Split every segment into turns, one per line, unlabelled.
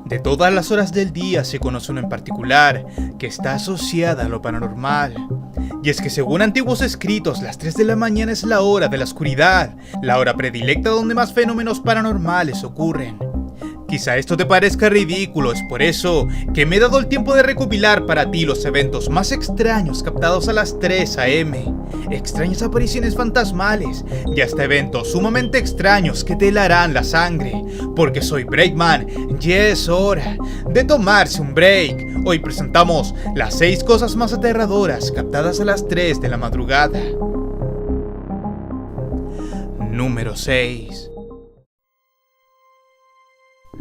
De todas las horas del día se conoce una en particular que está asociada a lo paranormal. Y es que según antiguos escritos, las 3 de la mañana es la hora de la oscuridad, la hora predilecta donde más fenómenos paranormales ocurren. Quizá esto te parezca ridículo, es por eso que me he dado el tiempo de recopilar para ti los eventos más extraños captados a las 3 a.m. Extrañas apariciones fantasmales y hasta eventos sumamente extraños que te helarán la sangre. Porque soy Breakman y es hora de tomarse un break. Hoy presentamos las 6 cosas más aterradoras captadas a las 3 de la madrugada. Número 6.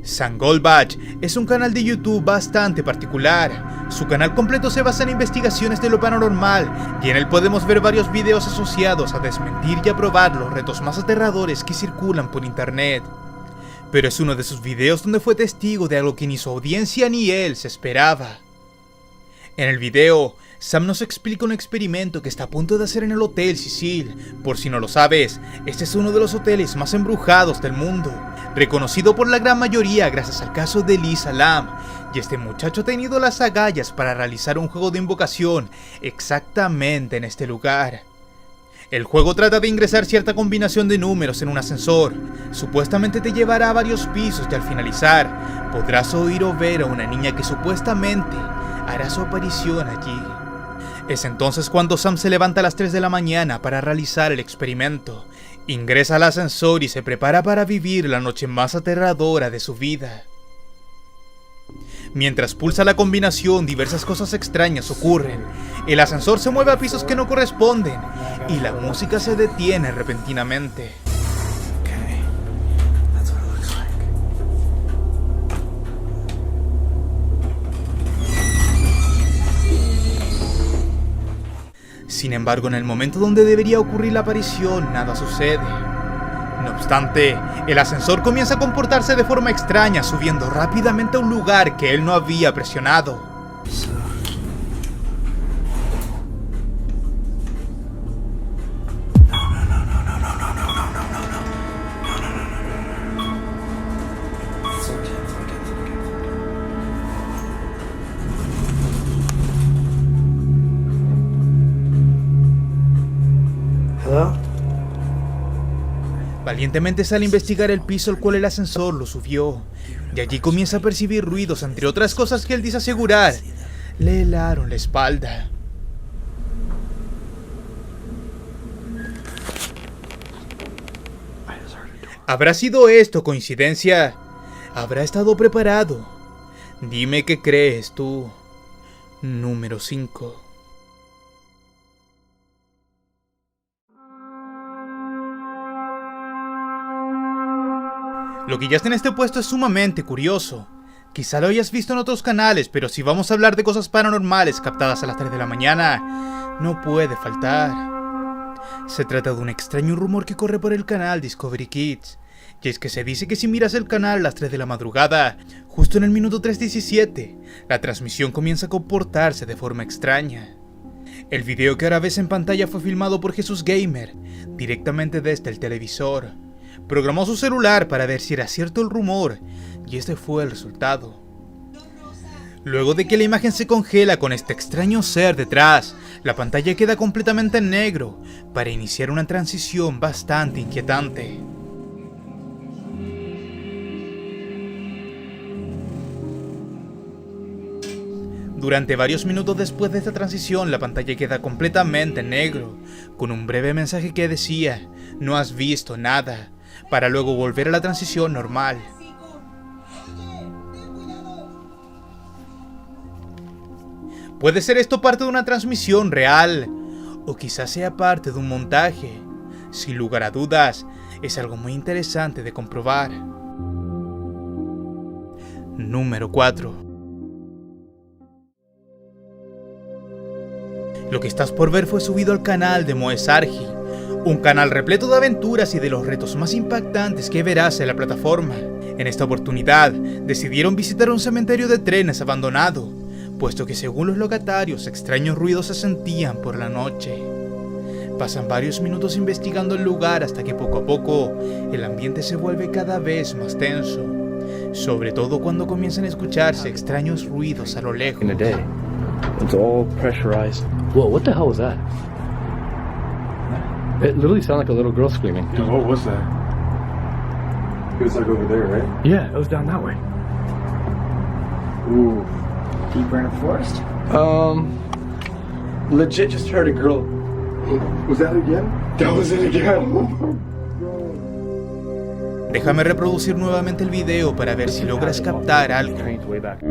Sam Goldbach es un canal de YouTube bastante particular. Su canal completo se basa en investigaciones de lo paranormal y en él podemos ver varios videos asociados a desmentir y a probar los retos más aterradores que circulan por internet. Pero es uno de sus videos donde fue testigo de algo que ni su audiencia ni él se esperaba. En el video, Sam nos explica un experimento que está a punto de hacer en el Hotel Cecil. Por si no lo sabes, este es uno de los hoteles más embrujados del mundo, reconocido por la gran mayoría gracias al caso de Elisa Lam, y este muchacho ha tenido las agallas para realizar un juego de invocación exactamente en este lugar. El juego trata de ingresar cierta combinación de números en un ascensor. Supuestamente te llevará a varios pisos y al finalizar podrás oír o ver a una niña que supuestamente hará su aparición allí. Es entonces cuando Sam se levanta a las 3 de la mañana para realizar el experimento. Ingresa al ascensor y se prepara para vivir la noche más aterradora de su vida. Mientras pulsa la combinación, diversas cosas extrañas ocurren. El ascensor se mueve a pisos que no corresponden y la música se detiene repentinamente. Sin embargo, en el momento donde debería ocurrir la aparición, nada sucede. No obstante, el ascensor comienza a comportarse de forma extraña, subiendo rápidamente a un lugar que él no había presionado. Valientemente sale a investigar el piso al cual el ascensor lo subió, y allí comienza a percibir ruidos, entre otras cosas que él dice asegurar le helaron la espalda. ¿Habrá sido esto coincidencia? ¿Habrá estado preparado? Dime qué crees tú. Número 5. Lo que ya está en este puesto es sumamente curioso. Quizá lo hayas visto en otros canales, pero si vamos a hablar de cosas paranormales captadas a las 3 de la mañana, no puede faltar. Se trata de un extraño rumor que corre por el canal Discovery Kids, y es que se dice que si miras el canal a las 3 de la madrugada, justo en el minuto 3:17, la transmisión comienza a comportarse de forma extraña. El video que ahora ves en pantalla fue filmado por Jesús Gamer, directamente desde el televisor. Programó su celular para ver si era cierto el rumor, y este fue el resultado. Luego de que la imagen se congela con este extraño ser detrás, la pantalla queda completamente en negro, para iniciar una transición bastante inquietante. Durante varios minutos después de esta transición, la pantalla queda completamente en negro, con un breve mensaje que decía, "No has visto nada", para luego volver a la transición normal. ¿Puede ser esto parte de una transmisión real? ¿O quizás sea parte de un montaje? Sin lugar a dudas, es algo muy interesante de comprobar. Número 4. Lo que estás por ver fue subido al canal de Moe Sargi, un canal repleto de aventuras y de los retos más impactantes que verás en la plataforma. En esta oportunidad, decidieron visitar un cementerio de trenes abandonado, puesto que según los locatarios, extraños ruidos se sentían por la noche. Pasan varios minutos investigando el lugar hasta que poco a poco el ambiente se vuelve cada vez más tenso. sobre todo cuando comienzan a escucharse extraños ruidos a lo lejos.
In the day, it's all pressurized. Whoa, what the hell was that? It literally sounded like a little girl screaming.
Dude, what was that? It was like over there, right?
Yeah, it was down that way.
Ooh. Deeper in the forest? Legit just heard a girl. Was that again? That was it again.
Déjame reproducir nuevamente el video para ver si logras captar algo.
Trains way back.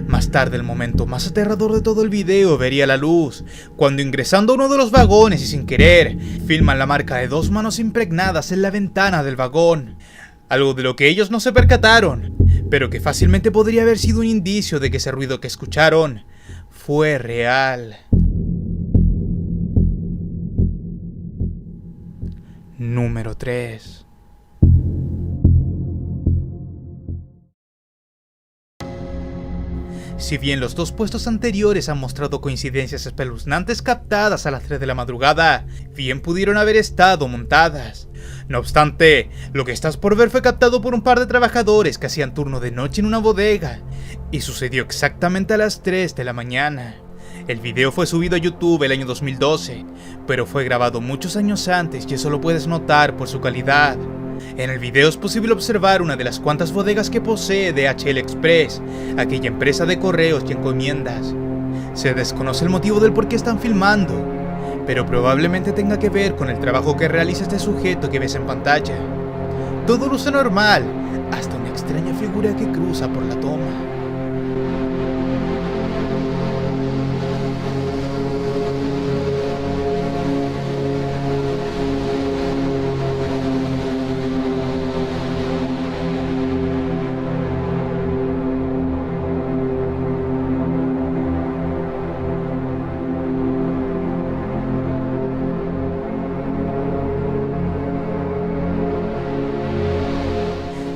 Más tarde, el momento más aterrador de todo el video vería la luz, cuando ingresando a uno de los vagones y sin querer, filman la marca de 2 manos impregnadas en la ventana del vagón. Algo de lo que ellos no se percataron, pero que fácilmente podría haber sido un indicio de que ese ruido que escucharon fue real. Número 3. Si bien los 2 puestos anteriores han mostrado coincidencias espeluznantes captadas a las 3 de la madrugada, bien pudieron haber estado montadas. No obstante, lo que estás por ver fue captado por un par de trabajadores que hacían turno de noche en una bodega, y sucedió exactamente a las 3 de la mañana. El video fue subido a YouTube el año 2012, pero fue grabado muchos años antes y eso lo puedes notar por su calidad. En el video es posible observar una de las cuantas bodegas que posee DHL Express, aquella empresa de correos y encomiendas. Se desconoce el motivo del por qué están filmando, pero probablemente tenga que ver con el trabajo que realiza este sujeto que ves en pantalla. Todo luce normal, hasta una extraña figura que cruza por la toma.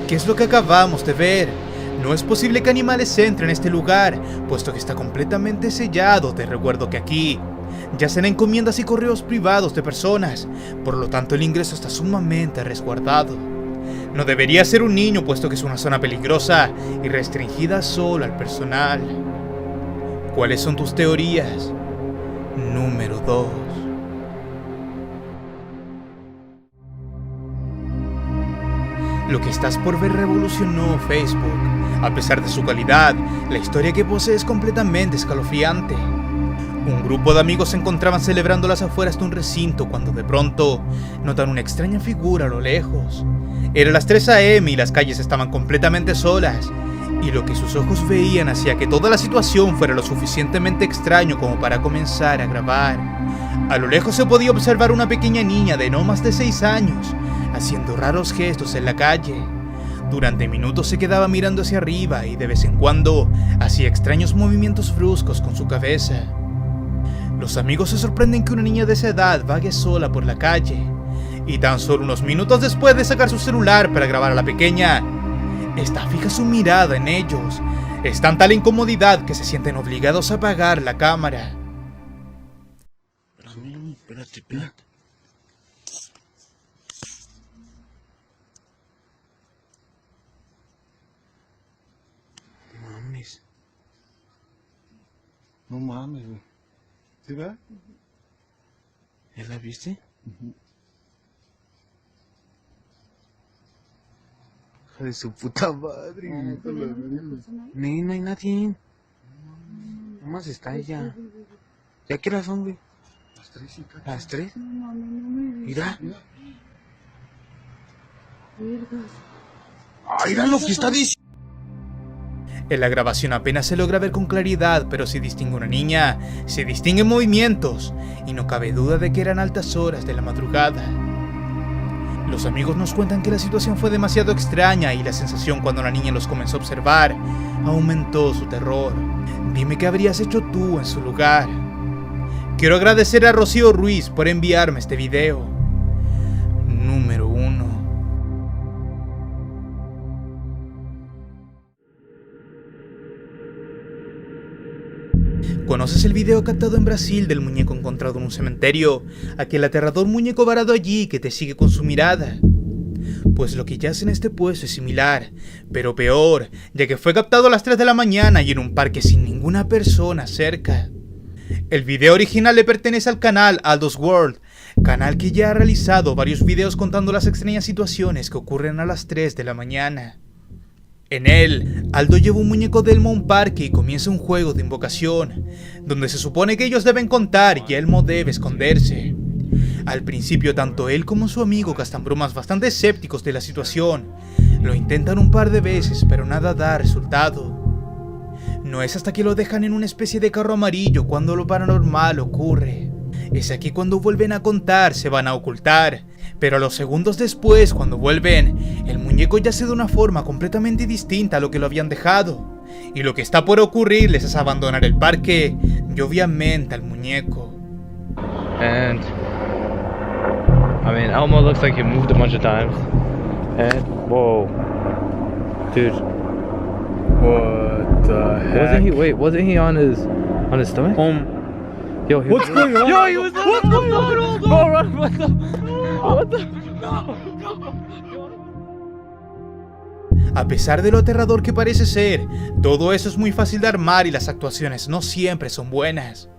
¿Qué es lo que acabamos de ver? No es posible que animales entren en este lugar, puesto que está completamente sellado. Te recuerdo que aquí yacen encomiendas y correos privados de personas, por lo tanto el ingreso está sumamente resguardado. No debería ser un niño, puesto que es una zona peligrosa y restringida solo al personal. ¿Cuáles son tus teorías? Número 2. Lo que estás por ver revolucionó Facebook. A pesar de su calidad, la historia que posee es completamente escalofriante. Un grupo de amigos se encontraban celebrando a las afueras de un recinto cuando de pronto notan una extraña figura a lo lejos. Eran las 3 AM y las calles estaban completamente solas, y lo que sus ojos veían hacía que toda la situación fuera lo suficientemente extraño como para comenzar a grabar. A lo lejos se podía observar una pequeña niña de no más de 6 años, haciendo raros gestos en la calle. Durante minutos se quedaba mirando hacia arriba y de vez en cuando hacía extraños movimientos bruscos con su cabeza. Los amigos se sorprenden que una niña de esa edad vague sola por la calle, y tan solo unos minutos después de sacar su celular para grabar a la pequeña, esta fija su mirada en ellos. Es tanta la incomodidad que se sienten obligados a apagar la cámara.
Espérate. No mames, güey. ¿Sí, verdad? ¿Ya la viste? Hija de su puta madre. No hay nadie. Nomás está ella. ¿Ya qué horas son, güey?
Las 3 y cacho.
¿Las 3? Mira. ¡Ah, mira lo que está diciendo!
En la grabación apenas se logra ver con claridad, pero si distingue una niña, se distinguen movimientos, y no cabe duda de que eran altas horas de la madrugada. Los amigos nos cuentan que la situación fue demasiado extraña y la sensación cuando la niña los comenzó a observar aumentó su terror. Dime qué habrías hecho tú en su lugar. Quiero agradecer a Rocío Ruiz por enviarme este video. Número 1. ¿Conoces el video captado en Brasil del muñeco encontrado en un cementerio? Aquel aterrador muñeco varado allí que te sigue con su mirada. Pues lo que yace en este puesto es similar, pero peor, ya que fue captado a las 3 de la mañana y en un parque sin ninguna persona cerca. El video original le pertenece al canal Aldo's World, canal que ya ha realizado varios videos contando las extrañas situaciones que ocurren a las 3 de la mañana. En él, Aldo lleva un muñeco de Elmo a un parque y comienza un juego de invocación, donde se supone que ellos deben contar y Elmo debe esconderse. Al principio tanto él como su amigo gastan bromas bastante escépticos de la situación. Lo intentan un par de veces pero nada da resultado. No es hasta que lo dejan en una especie de carro amarillo cuando lo paranormal ocurre. Es aquí cuando vuelven a contar, se van a ocultar, pero a los segundos después, cuando vuelven, el muñeco yace de una forma completamente distinta a lo que lo habían dejado. Y lo que está por ocurrirles es abandonar el parque y obviamente al muñeco.
And I mean, Elmo looks like he moved a bunch of times. And whoa, dude,
What the heck?
wasn't he on his stomach? Yo,
What's going on?
Yo, he was what's going on? Bro, run, what the?
A pesar de lo aterrador que parece ser, todo eso es muy fácil de armar y las actuaciones no siempre son buenas.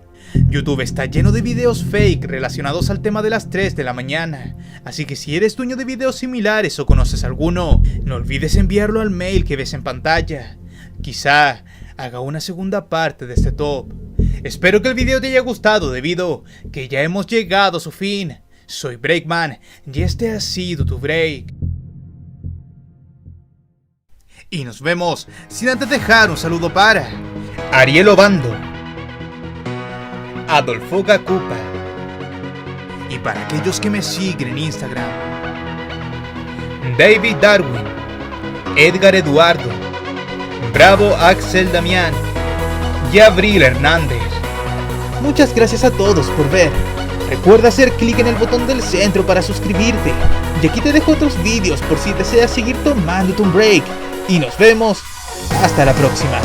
YouTube está lleno de videos fake relacionados al tema de las 3 de la mañana, así que si eres dueño de videos similares o conoces alguno, no olvides enviarlo al mail que ves en pantalla. Quizá haga una segunda parte de este top. Espero que el video te haya gustado debido que ya hemos llegado a su fin. Soy Breakman y este ha sido tu break. Y nos vemos sin antes dejar un saludo para Ariel Obando, Adolfo Gacupa y para aquellos que me siguen en Instagram, David Darwin, Edgar Eduardo, Bravo Axel Damián y Abril Hernández. Muchas gracias a todos por ver. Recuerda hacer clic en el botón del centro para suscribirte. Y aquí te dejo otros vídeos por si deseas seguir tomándote un break. Y nos vemos hasta la próxima.